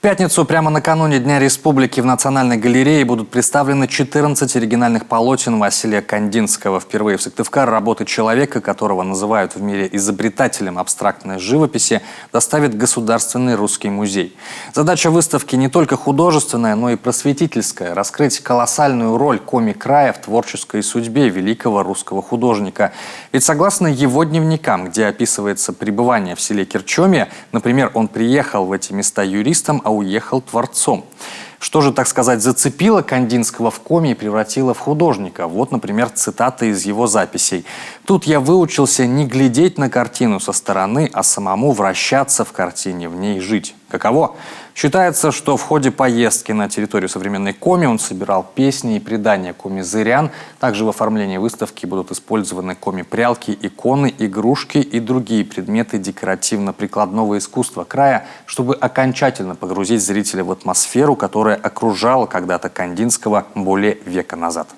В пятницу, прямо накануне Дня Республики, в Национальной галерее будут представлены 14 оригинальных полотен Василия Кандинского. Впервые в Сыктывкар работы человека, которого называют в мире изобретателем абстрактной живописи, доставит Государственный русский музей. Задача выставки не только художественная, но и просветительская – раскрыть колоссальную роль коми-края в творческой судьбе великого русского художника. Ведь согласно его дневникам, где описывается пребывание в селе Кирчоме, например, он приехал в эти места юристом, а уехал творцом. Что же, так сказать, зацепило Кандинского в коме и превратило в художника? Вот, например, цитата из его записей. «Тут я выучился не глядеть на картину со стороны, а самому вращаться в картине, в ней жить». Каково? Считается, что в ходе поездки на территорию современной Коми он собирал песни и предания коми-зырян. Также в оформлении выставки будут использованы коми-прялки, иконы, игрушки и другие предметы декоративно-прикладного искусства края, чтобы окончательно погрузить зрителя в атмосферу, которая окружала когда-то Кандинского более века назад.